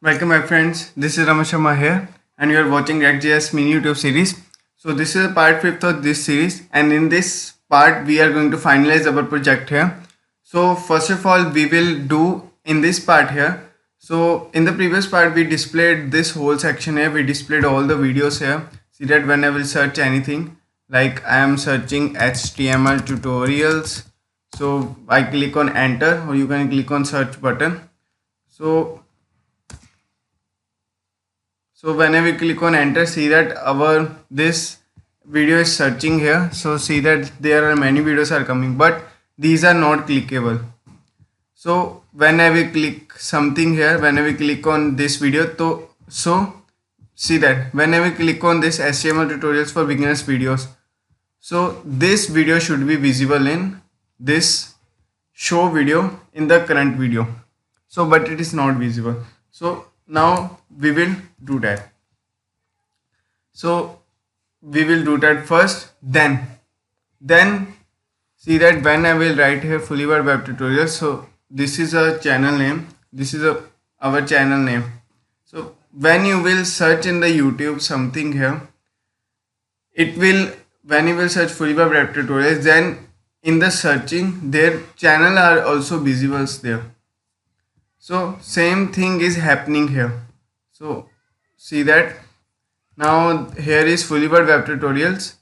Welcome my friends, this is Ramesh Sharma here and you are watching React.js mini YouTube series. So this is part 5th of this series, and in this part we are going to finalize our project here. So first of all we will do in this part here. So in the previous part we displayed this whole section here, we displayed all the videos here. See that when I will search anything, like I am searching HTML tutorials, so I click on enter, or you can click on search button. So whenever we click on enter, see that this video is searching here. So see that there are many videos are coming, but these are not clickable. So whenever we click something here, whenever we click on this video, so see that whenever we click on this HTML tutorials for beginners videos, so this video should be visible in this show video in the current video. So but it is not visible. So now we will do that. So we will do that first, then see that when I will write here Fullyworld web tutorials, so this is a channel name, this is our channel name. So when you will search in the YouTube something here, it will, when you will search Fullyworld web tutorials, then in the searching their channel are also visible there. So same thing is happening here. So see that now here is Fullyworld web tutorials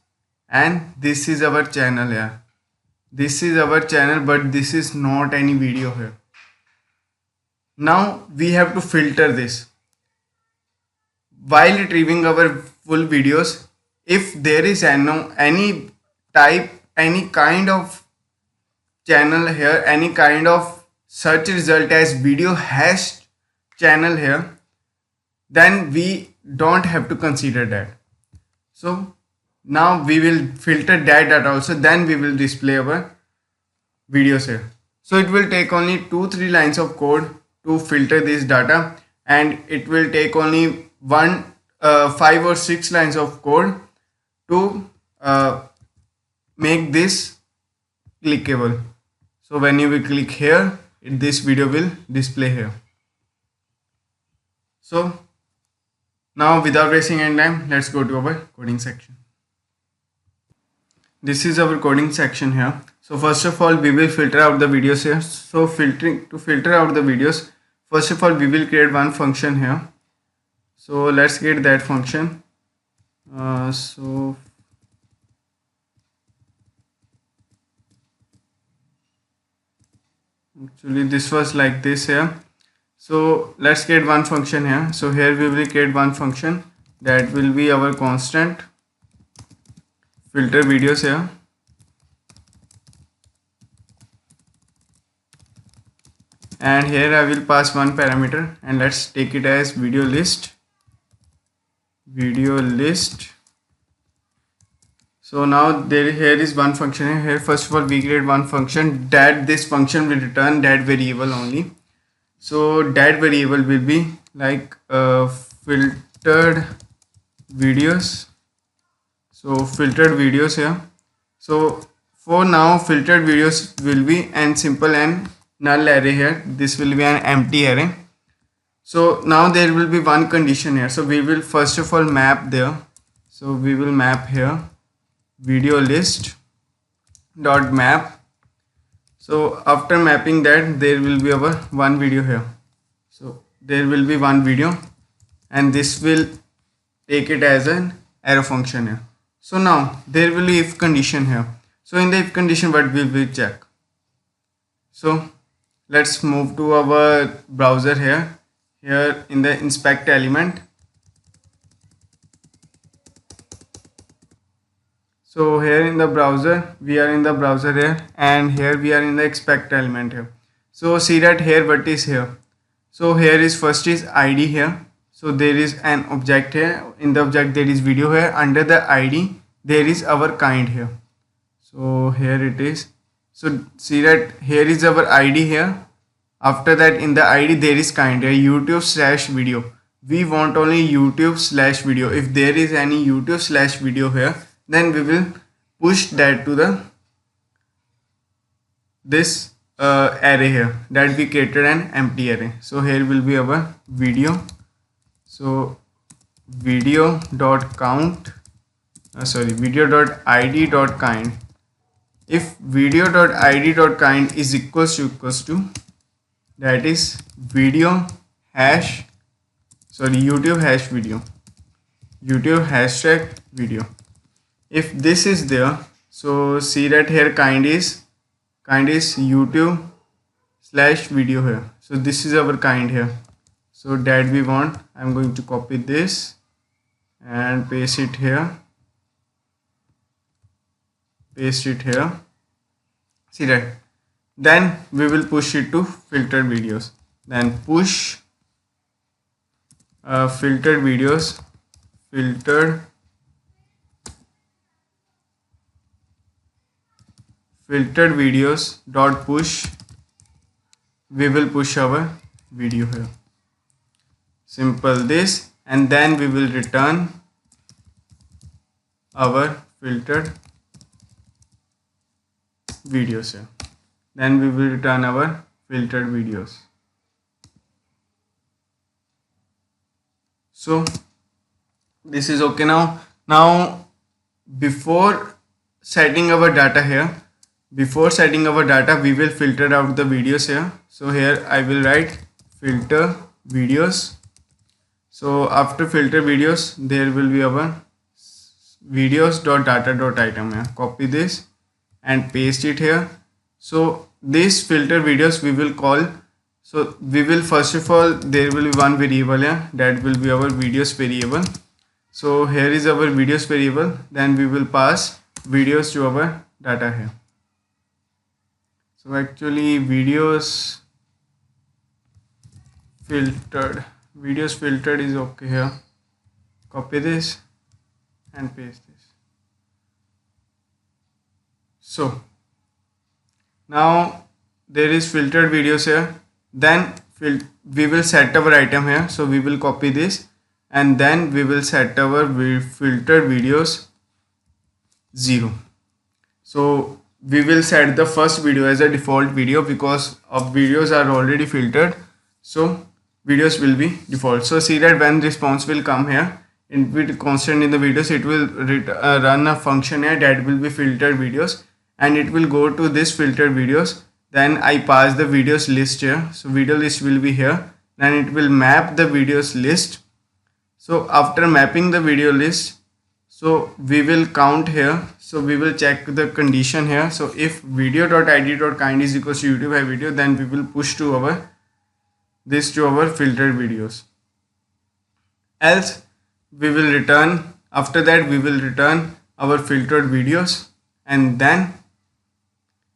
and this is our channel here. This is our channel, but this is not any video here. Now we have to filter this. While retrieving our full videos, if there is any type, any kind of channel here, any kind of search result as video hash channel here, then we don't have to consider that. So now we will filter that also, then we will display our videos here. So it will take only 2-3 lines of code to filter this data, and it will take only 5 or 6 lines of code to make this clickable. So when you will click here, this video will display here. So now without wasting any time, let's go to our coding section. This is our coding section here. So first of all we will filter out the videos here. So to filter out the videos, first of all we will create one function here. So let's create that function. So actually this was like this here. So let's create one function here. So here we will create one function that will be our constant filter videos here. And here I will pass one parameter, and let's take it as video list. So now here is one function here. First of all we create one function that this function will return that variable only. So that variable will be like filtered videos. So filtered videos here. So for now filtered videos will be an simple and null array here. This will be an empty array. So now there will be one condition here. So we will first of all map there. So we will map here video list dot map. So after mapping that, there will be our one video here. So there will be one video, and this will take it as an arrow function here. So now there will be if condition here. So in the if condition, what we will check? So let's move to our browser here. Here in the inspect element. So here in the browser, we are in the browser here, and here we are in the expect element here. So see that here what is here. So here is first is ID here. So there is an object here. In the object there is video here. Under the ID there is our kind here. So here it is. So see that here is our ID here. After that in the ID there is kind here, YouTube/video. We want only YouTube/video. If there is any YouTube/video here, then we will push that to this array here, that we created an empty array. So here will be our video. So video dot count, video dot id dot kind. If video dot id dot kind is equals to that is video hash, YouTube hash video, YouTube hashtag video. If this is there, so see that here kind is YouTube slash video here. So this is our kind here. So that we want, I'm going to copy this and paste it here. See that? Then we will push it to filtered videos. Then push filtered videos, filtered videos dot push. We will push our video here. Simple this, and then we will return our filtered videos here. Then we will return our filtered videos. So this is okay now. Now before setting our data here, we will filter out the videos here. So here I will write filter videos. So after filter videos, there will be our videos.data.item here. Copy this and paste it here. So this filter videos we will call, so we will first of all, there will be one variable here, that will be our videos variable. So here is our videos variable, then we will pass videos to our data here. So actually videos filtered is okay here. Copy this and paste this. So now there is filtered videos here. Then we will set our item here. So we will copy this and then we will set our filtered videos 0. So we will set the first video as a default video because of videos are already filtered. So videos will be default. So see that when response will come here, in with constant in the videos, it will run a function here that will be filtered videos, and it will go to this filtered videos. Then I pass the videos list here. So video list will be here. Then it will map the videos list. So after mapping the video list, so we will count here. So we will check the condition here. So if video.id.kind is equals to YouTube by video, then we will push to our filtered videos. Else we will return, after that we will return our filtered videos, and then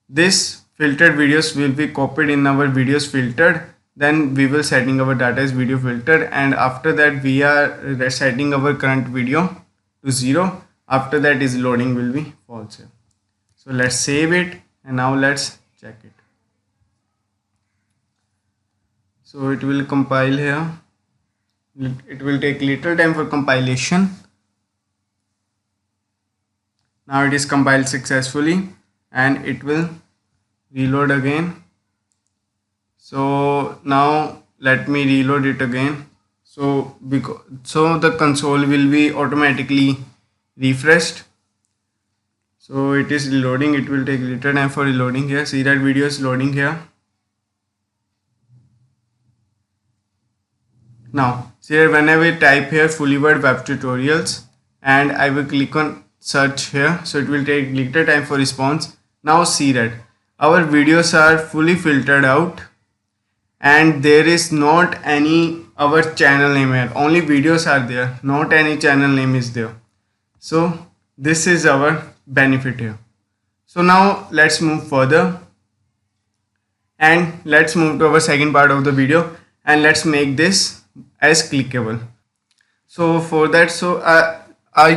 this filtered videos will be copied in our videos filtered. Then we will setting our data as video filtered, and after that we are setting our current video to 0. After that is loading will be false here. So let's save it and now let's check it. So it will compile here. It will take little time for compilation. Now it is compiled successfully and it will reload again. So now let me reload it again. So the console will be automatically refreshed. So it is reloading. It will take little time for reloading here. See that video is loading here. Now see that when I will type here Fullyworld web tutorials and I will click on search here, so it will take little time for response. Now see that our videos are fully filtered out and there is not any our channel name here, only videos are there, not any channel name is there. So this is our benefit here. So now let's move further and let's move to our second part of the video and let's make this as clickable. So for that,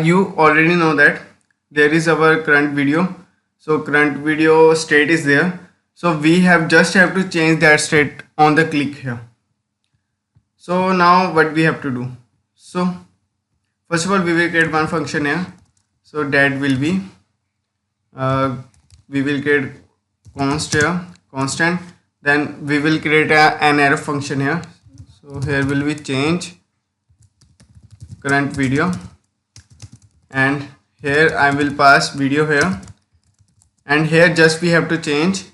you already know that there is our current video. So current video state is there. So we just have to change that state on the click here. So now what we have to do? So first of all, we will create one function here. So that will be we will create const here, constant. Then we will create an arrow function here. So here will be change current video, and here I will pass video here, and here just we have to change,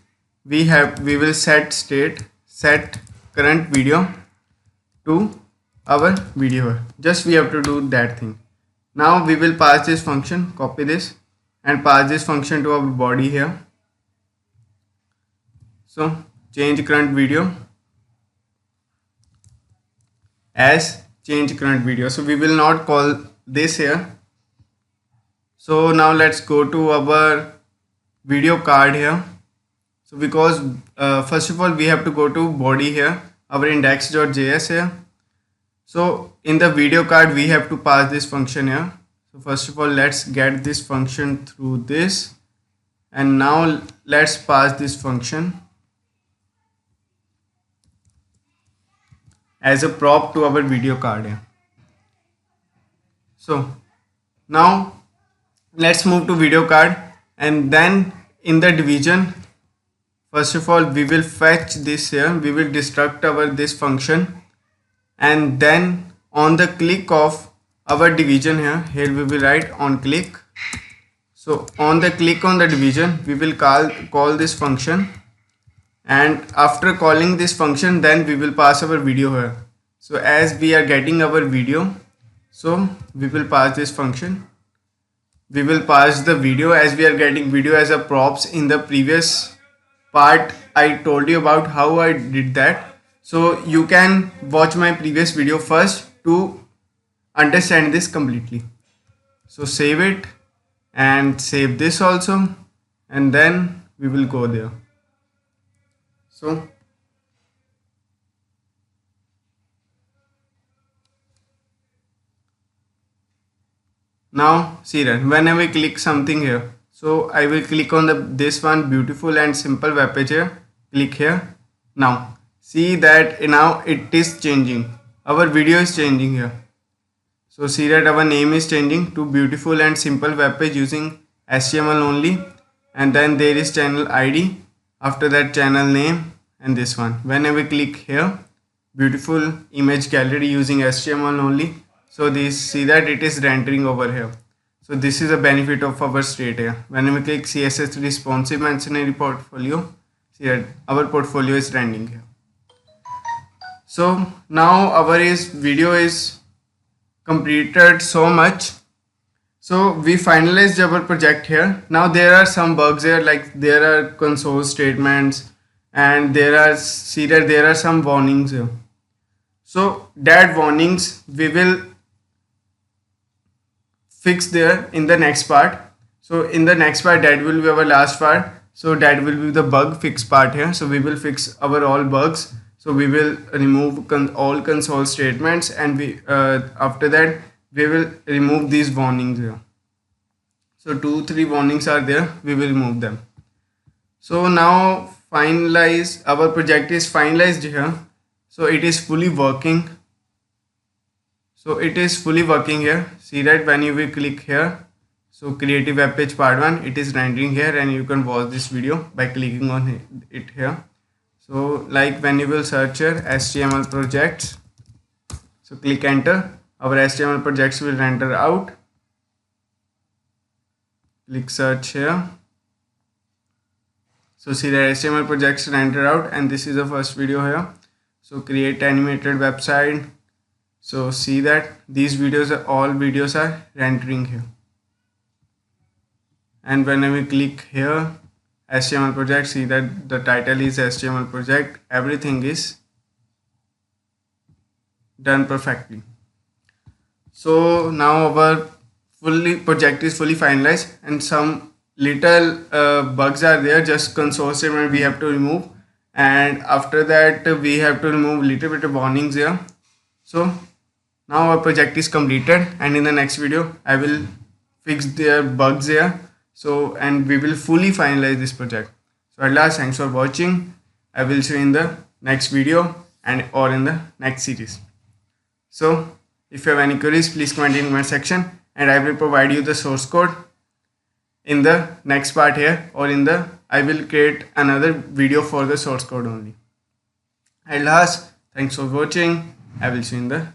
we will set current video to our video. Just we have to do that thing. Now we will pass this function, copy this and pass this function to our body here. So change current video as change current video. So we will not call this here. So now let's go to our video card here. So because first of all we have to go to body here, our index.js here. So in the video card we have to pass this function here. So first of all let's get this function through this, and now let's pass this function as a prop to our video card here. So now let's move to video card, and then in the division, first of all we will fetch this here, we will destruct our this function, and then on the click of our division here we will write on click. So on the click on the division we will call this function, and after calling this function then we will pass our video here. So as we are getting our video, so we will pass this function, we will pass the video as we are getting video as a props. In the previous part I told you about how I did that, so you can watch my previous video first to understand this completely. So save it and save this also, and then we will go there. So now see that whenever I click something here, so I will click on this one, beautiful and simple web page here, click here. Now see that now it is changing, our video is changing here. So see that our name is changing to beautiful and simple web page using HTML only, and then there is channel ID, after that channel name, and this one. Whenever we click here, beautiful image gallery using HTML only, so this, see that it is rendering over here. So this is a benefit of our state here. Whenever we click CSS responsive masonry portfolio, see that our portfolio is rendering here. So now our video is completed so much. So we finalized our project here. Now there are some bugs here, like there are console statements, and there are, see that there are some warnings here. So that warnings we will fix there in the next part. So in the next part, that will be our last part. So that will be the bug fix part here. So we will fix our all bugs. So we will remove all console statements, and we after that we will remove these warnings here. So 2-3 warnings are there, we will remove them. So now finalize, our project is finalized here. So it is fully working. So it is fully working here. See that when you will click here, so creative web page part 1, it is rendering here, and you can watch this video by clicking on it here. So like when you will search here HTML projects, so click enter, our HTML projects will render out. Click search here. So see the HTML projects render out, and this is the first video here. So create animated website. So see that these videos are, all videos are rendering here. And when we click here HTML project, see that the title is HTML project, everything is done perfectly. So now our project is fully finalized, and some little bugs are there, just console statement we have to remove, and after that we have to remove little bit of warnings here. So now our project is completed, and in the next video I will fix their bugs here. So, and we will fully finalize this project. So at last, thanks for watching. I will see you in the next video and or in the next series. So if you have any queries, please comment in the comment section, and I will provide you the source code in the next part here, or in the I will create another video for the source code only. At last, thanks for watching. I will see you in the